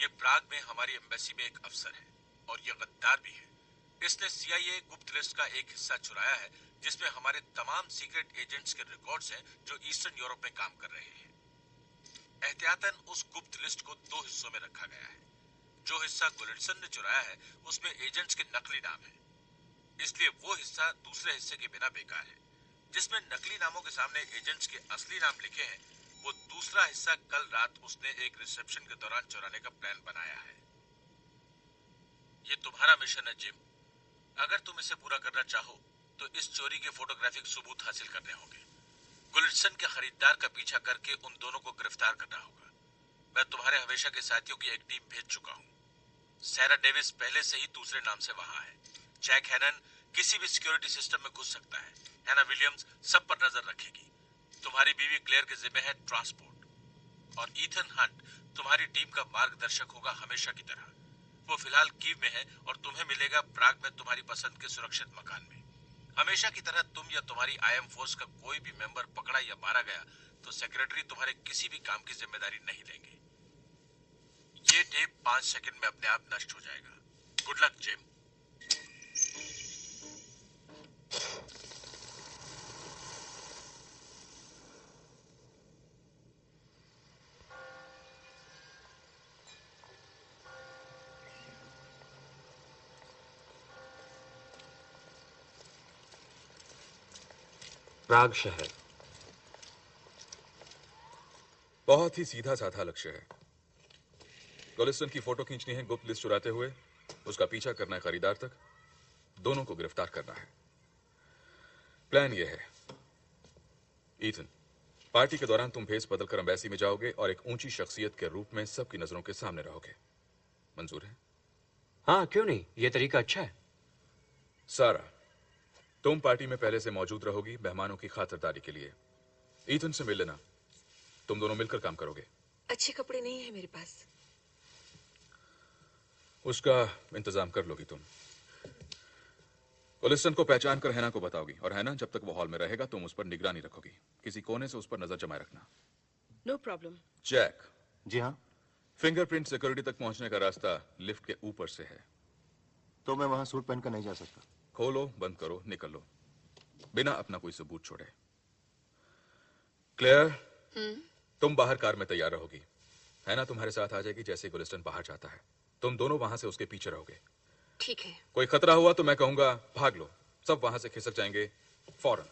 ये प्राग में हमारी एम्बेसी में एक अफसर है और ये गद्दार भी है। इसने CIA गुप्त लिस्ट का एक हिस्सा चुराया है जिसमें हमारे तमाम सीक्रेट एजेंट्स के रिकॉर्ड्स हैं जो ईस्टर्न यूरोप में काम कर रहे हैं। एहतियातन उस गुप्त लिस्ट को 2 हिस्सों में रखा गया है। जो हिस्सा गुलिटसन ने चुराया है उसमें एजेंट्स के नकली नाम है, इसलिए वो हिस्सा दूसरे हिस्से के बिना बेकार है। जिसमें नकली नामों के सामने एजेंट्स के असली नाम लिखे हैं, वो दूसरा हिस्सा कल रात उसने एक रिसेप्शन के दौरान चुराने का प्लान बनाया है। ये तुम्हारा मिशन है जिम। अगर तुम इसे पूरा करना चाहो तो इस चोरी के फोटोग्राफिक सबूत हासिल करने होंगे। गुलिटसन के खरीदार का पीछा करके उन दोनों को गिरफ्तार करना होगा। मैं तुम्हारे हमेशा के साथियों की एक टीम भेज चुका हूँ। सैरा डेविस पहले से ही दूसरे नाम से वहां है। जैक हैनन किसी भी सिक्योरिटी सिस्टम में घुस सकता है। हैना विलियम्स सब पर नजर रखेगी। तुम्हारी बीवी क्लेयर के जिम्मे है ट्रांसपोर्ट और ईथन हंट तुम्हारी टीम का मार्गदर्शक होगा हमेशा की तरह। वो फिलहाल कीव में है और तुम्हें मिलेगा प्राग में तुम्हारी पसंद के सुरक्षित मकान में। हमेशा की तरह तुम या तुम्हारी IM फोर्स का कोई भी मेंबर पकड़ा या मारा गया तो सेक्रेटरी तुम्हारे किसी भी काम की जिम्मेदारी नहीं लेंगे। ये टेप 5 सेकंड में अपने आप नष्ट हो जाएगा। Good luck gym. प्राग शहर बहुत ही सीधा साधा लक्ष्य है। गुलिटसन की फोटो खींचनी है गुप्त लिस्ट चुराते हुए, उसका पीछा करना है खरीदार तक, दोनों को गिरफ्तार करना है। प्लान यह है, ईथन, पार्टी के दौरान तुम भेस बदलकर एम्बेसी में जाओगे और एक ऊंची शख्सियत के रूप में सबकी नजरों के सामने रहोगे। मंजूर है? हाँ, क्यों नहीं, यह तरीका अच्छा है। सारा, तुम पार्टी में पहले से मौजूद रहोगी मेहमानों की खातिरदारी के लिए। ईथन से मिल लेना, तुम दोनों मिलकर काम करोगे। अच्छे कपड़े नहीं है मेरे पास। उसका इंतजाम कर लोगी तुम। गुलिटसन को पहचान कर हैना को बताओगी और हैना जब तक वो हॉल में रहेगा तुम उस पर निगरानी रखोगी। किसी कोने से उस पर नजर जमाए रखना। No problem. जैक। जी हाँ। फिंगरप्रिंट सिक्योरिटी तक पहुंचने का रास्ता लिफ्ट के ऊपर से है। तो मैं वहां सूट पहनकर नहीं जा सकता? खोलो, बंद करो, निकल लो, बिना अपना कोई सबूत छोड़े। क्लेयर, तुम बाहर कार में तैयार रहोगी। हैना तुम्हारे साथ आ जाएगी जैसे गुलिटसन बाहर जाता है। तुम दोनों वहां से उसके पीछे रहोगे। ठीक है। कोई खतरा हुआ तो मैं कहूंगा भाग लो, सब वहां से खिसक जाएंगे फौरन।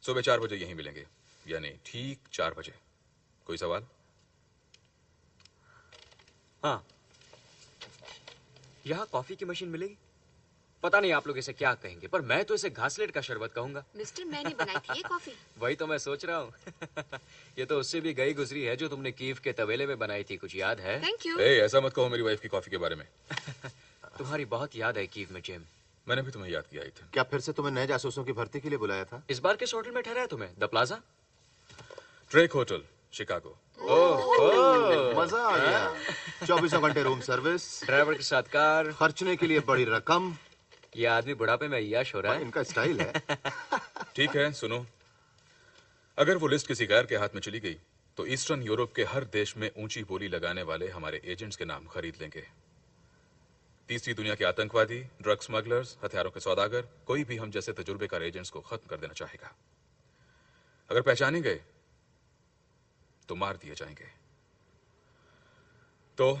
सुबह 4 बजे यहीं मिलेंगे, यानी ठीक 4 बजे। कोई सवाल? हाँ, यहाँ कॉफी की मशीन मिलेगी? पता नहीं आप लोग इसे क्या कहेंगे, पर मैं तो इसे घासलेट का शरबत कहूंगा। मिस्टर, मैंने बनाई थी ये कॉफी। वही तो मैं सोच रहा हूँ। ये तो उससे भी गई गुजरी है जो तुमने कीव के तवेले में बनाई थी, कुछ याद है? Thank you. ऐसा मत कहो मेरी वाइफ की कॉफी के बारे में। तुम्हारी बहुत याद है कीव में जिम। मैंने भी तुम्हें याद किया ही था। क्या फिर से तुम्हें नए जासूसों की भर्ती के लिए बुलाया था? इस बार किस होटल में ठहरा है तुम्हें? The plaza? Drake hotel, Chicago. मजा आ गया। 24 घंटे रूम सर्विस, ड्राइवर के साथ कार, खर्चने के लिए बड़ी रकम। ये आदमी बुढ़ापे में अय्याश हो रहा है। इनका स्टाइल है। ठीक है, सुनो, अगर वो लिस्ट किसी गैर के हाथ में चली गई तो ईस्टर्न यूरोप के हर देश में ऊंची बोली लगाने वाले हमारे एजेंट्स के नाम खरीद लेंगे। तीसरी दुनिया के आतंकवादी, ड्रग स्मगलर्स, हथियारों के सौदागर, कोई भी हम जैसे तजुर्बेकार एजेंट्स को खत्म कर देना चाहेगा। अगर पहचाने गए तो मार दिए जाएंगे। तो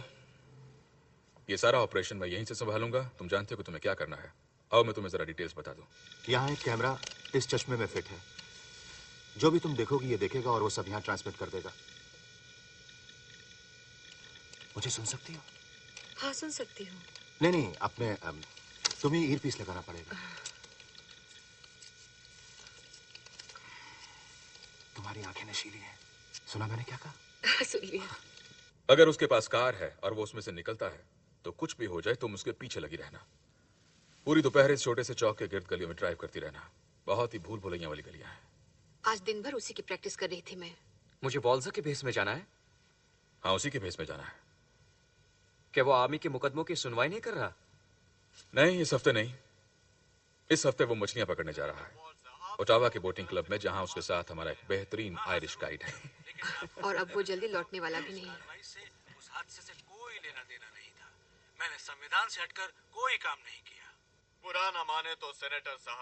ये सारा ऑपरेशन मैं यहीं से संभालूंगा। तुम जानते हो कि तुम्हें क्या करना है। आओ मैं तुम्हें जरा डिटेल्स बता दूं। यहाँ एक कैमरा इस चश्मे में फिट है। जो भी तुम देखोगी ये देखेगा और वो सब यहाँ ट्रांसमिट कर देगा। मुझे सुन सकती हो? हाँ, सुन सकती हूँ। नहीं, अपने तुम्हें ईयरपीस लगाना पड़ेगा। तुम्हारी आंखें नशीली हैं। सुना मैंने क्या कहा? सुन लिया। अगर उसके पास कार है और वो उसमें से निकलता है तो कुछ भी हो जाए तुम उसके पीछे लगी रहना। पूरी दोपहर इस छोटे से चौक के गिर्द गलियों में ड्राइव करती रहना। बहुत ही भूल भुलैया वाली गलियां हैं। आज दिन भर उसी की प्रैक्टिस कर रही थी मैं। मुझे बॉल्जा के भेस में जाना है। हाँ, उसी के भेस में जाना है। क्या वो आर्मी के मुकदमों की सुनवाई नहीं कर रहा? नहीं, इस हफ्ते नहीं। इस हफ्ते वो मछलियां पकड़ने जा रहा है ओटावा के बोटिंग क्लब में, जहां उसके साथ हमारा एक बेहतरीन आयरिश गाइड है। और अब वो जल्दी लौटने वाला भी नहीं। हादसे से कोई लेना देना नहीं था। मैंने संविधान से हटकर कोई काम नहीं किया। बुरा न माने तो सेनेटर साहब,